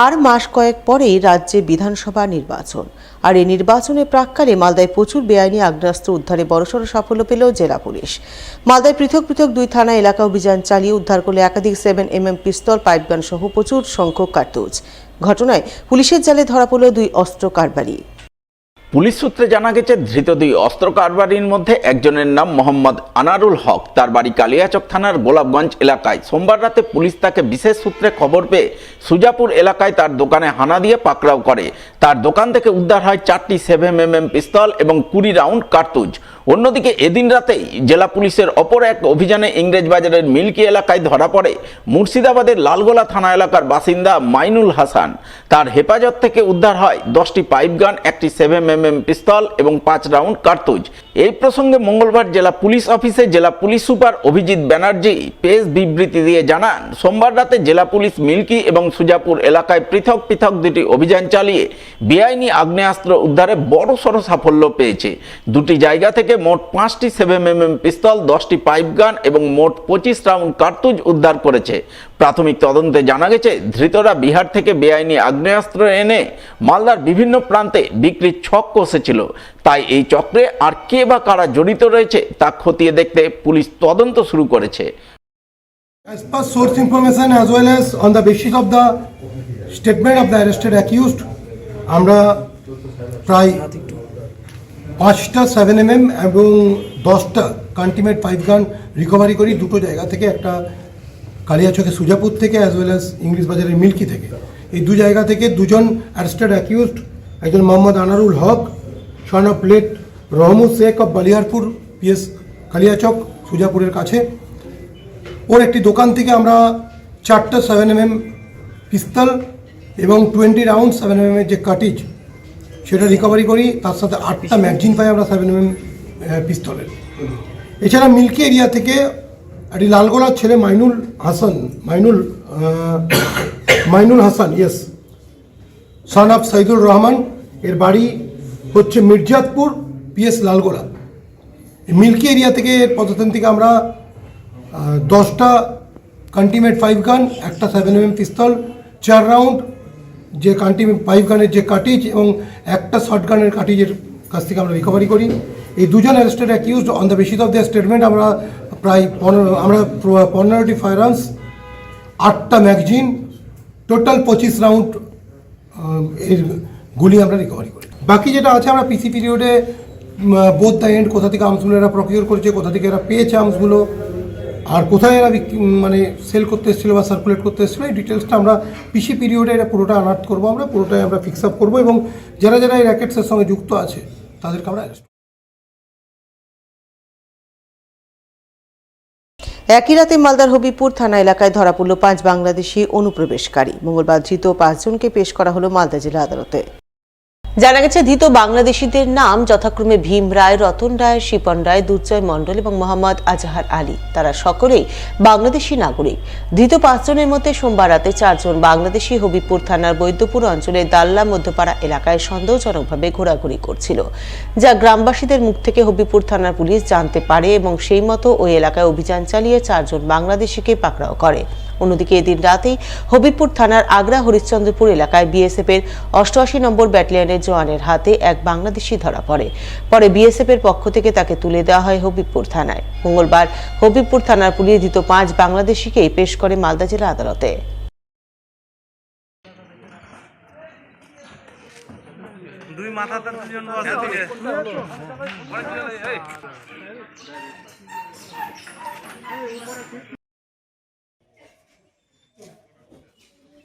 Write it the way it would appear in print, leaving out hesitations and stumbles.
আর মাস কয়েক পরেই রাজ্যে বিধানসভা নির্বাচন, আর এই নির্বাচনের প্রাক্কালে মালদায় প্রচুর বেআইনি আগ্নেয়াস্ত্র উদ্ধারে বড়সড় সাফল্য পেল জেলা পুলিশ। মালদায় পৃথক পৃথক 2 থানা এলাকা অভিযান চালিয়ে উদ্ধার করলে একাধিক 7mm পিস্তল, পাইপগান সহ প্রচুর সংখ্যক কার্তুজ। ঘটনায় পুলিশের জালে ধরা পড়ল 2 অস্ত্র কারবারি। পুলিশ সূত্রে জানা গেছে, ধৃত 2 অস্ত্র কারবারির মধ্যে একজনের নাম মোহাম্মদ আনারুল হক। তার বাড়ি কালিয়াচক থানার গোলাপগঞ্জ এলাকায়। সোমবার রাতে পুলিশ তাকে বিশেষ সূত্রে খবর পেয়ে সুজাপুর এলাকায় তার দোকানে হানা দিয়ে পাকড়াও করে। তার দোকান থেকে উদ্ধার হয় 4টি 7mm পিস্তল এবং 20 রাউন্ড কার্তুজ। অন্যদিকে এদিন রাতেই জেলা পুলিশের অপর এক অভিযানে ইংরেজবাজারের মিল্কি এলাকায় ধরা পড়ে মুর্শিদাবাদের লালগোলা থানা এলাকার বাসিন্দা মাইনুল হাসান। তার হেফাজত থেকে উদ্ধার হয় 10টি পাইপগান, একটি 7mm পিস্তল এবং 5 রাউন্ড কার্তুজ। এই প্রসঙ্গে মঙ্গলবার জেলা পুলিশ অফিসে জেলা police super Abhijit Banerjee press বিবৃতি দিয়ে জানান, সোমবার রাতে জেলা পুলিশ মিল্কি এবং সুজাপুর এলাকায় পৃথক পৃথক 2টি অভিযান চালিয়ে বেআইনি আগ্নেয়াস্ত্র উদ্ধারে বড়সড় সাফল্য পেয়েছে। 2টি জায়গা থেকে মোট 5টি 7mm পিস্তল, 10টি পাইপগান এবং মোট 25 রাউন্ড কার্তুজ উদ্ধার করেছে। প্রাথমিক তদন্তে জানা গেছে, ধৃতরা বিহার থেকে বেআইনি আগ্নেয়াস্ত্র এনে মালদার বিভিন্ন প্রান্তে বিক্রির ছক কষেছিল। তাই এই চক্রে আর কে বা কারা জড়িত রয়েছে তা খতিয়ে দেখতে পুলিশ তদন্ত শুরু করেছে। As per source information as well as on the basis of the statement of the arrested accused, আমরা প্রায় 5টা 7mm এবং 10টা কন্টিমেট পাইপগান রিকভারি করি 2টো জায়গা থেকে, একটা কালিয়াচকে সুজাপুর থেকে অ্যাজ ওয়েল অ্যাজ ইংলিশ বাজারের মিল্কি থেকে। এই 2 জায়গা থেকে 2জন অ্যারেস্টেড অ্যাকিউজড, একজন মোহাম্মদ আনারুল হক সন অফ প্লেট রহমুদ শেখ অফ বালিয়ারপুর পিএস কালিয়াচক সুজাপুরের কাছে, ওর একটি দোকান থেকে আমরা 4টা 7mm পিস্তল এবং 20 রাউন্ড 7mm যে কার্টিজ সেটা রিকভারি করি। তার সাথে 8টা ম্যাগজিন পাই আমরা 7mm পিস্তলের। এছাড়া মিল্কি এরিয়া থেকে একটি লালগোলার ছেলে Mainul Hasan yes son of Saidur Rahman, এর বাড়ি হচ্ছে মির্জাতপুর পিএস লালগোলা। মিল্কি এরিয়া থেকে পদার্থন থেকে আমরা 10টা কন্টিমেট পাইপগান, একটা 7mm পিস্তল, 4 রাউন্ড যে কন্টিমেট পাইপগানের যে কার্টিজ এবং একটা শর্টগানের কার্টিজের কাছ থেকে আমরা রিকভারি করি। এই 2জন arrested accused on the basis of the statement আমরা প্রায় 15টি ফায়ার আর্মস, 8টা ম্যাগজিন, টোটাল 25 রাউন্ড এর গুলি আমরা রিকভারি করি। বাকি যেটা আছে আমরা পিসি পিরিয়ডে বোথ দ্য এন্ড কোথা থেকে আর্মসগুলো এরা প্রকিউর করেছে, কোথা থেকে এরা পেয়েছে আর্মসগুলো, আর কোথায় এরা মানে সেল করতে এসেছিলো বা সার্কুলেট করতে এসেছিলো, এই ডিটেলসটা আমরা পিসি পিরিয়ডে এটা পুরোটা আনার্ট করবো, আমরা পুরোটাই আমরা ফিক্স আপ করবো এবং যারা যারা এই র্যাকেটসের সঙ্গে যুক্ত আছে তাদেরকে আমরা অ্যারেস্ট। একই রাতে মালদার হবিপুর থানা এলাকায় ধরা পড়ল 5 বাংলাদেশি অনুপ্রবেশকারী। মঙ্গলবার ধৃত 5 জনকে পেশ করা হলো মালদা জেলা আদালতে। জানা গেছে, ধৃত বাংলাদেশিদের নাম যথাক্রমে ভীম রায়, রতন রায়, শিপন রায়, দুর্জয় মণ্ডল এবং মোহাম্মদ আজহার আলী। তারা সকলেই বাংলাদেশি নাগরিক। ধৃত 5 জনের মধ্যে সোমবার রাতে 4 জন বাংলাদেশি হবিপুর থানার বৈদ্যপুর অঞ্চলের দাল্লা মধ্যপাড়া এলাকায় সন্দেহজনকভাবে ঘোরাঘুরি করছিল, যা গ্রামবাসীদের মুখ থেকে হবিপুর থানার পুলিশ জানতে পারে এবং সেই মতো ওই এলাকায় অভিযান চালিয়ে 4 জন বাংলাদেশিকে পাকড়াও করে। অন্যদিকে এদিন রাতেই হবিপুর থানার আগ্রা হরিশ্চন্দ্রপুর এলাকায় বিএসএফ এর 88 নম্বর ব্যাটালিয়নের জওয়ানের হাতে এক বাংলাদেশি ধরা পড়ে। পরে বিএসএফ এর পক্ষ থেকে তাকে তুলে দেওয়া হয় হবিপুর থানায়। মঙ্গলবার হবিপুর থানার পুলিশ ধৃত 5 বাংলাদেশিকে পেশ করে মালদা জেলা আদালতে। দুই মাথাতে দুজন বসে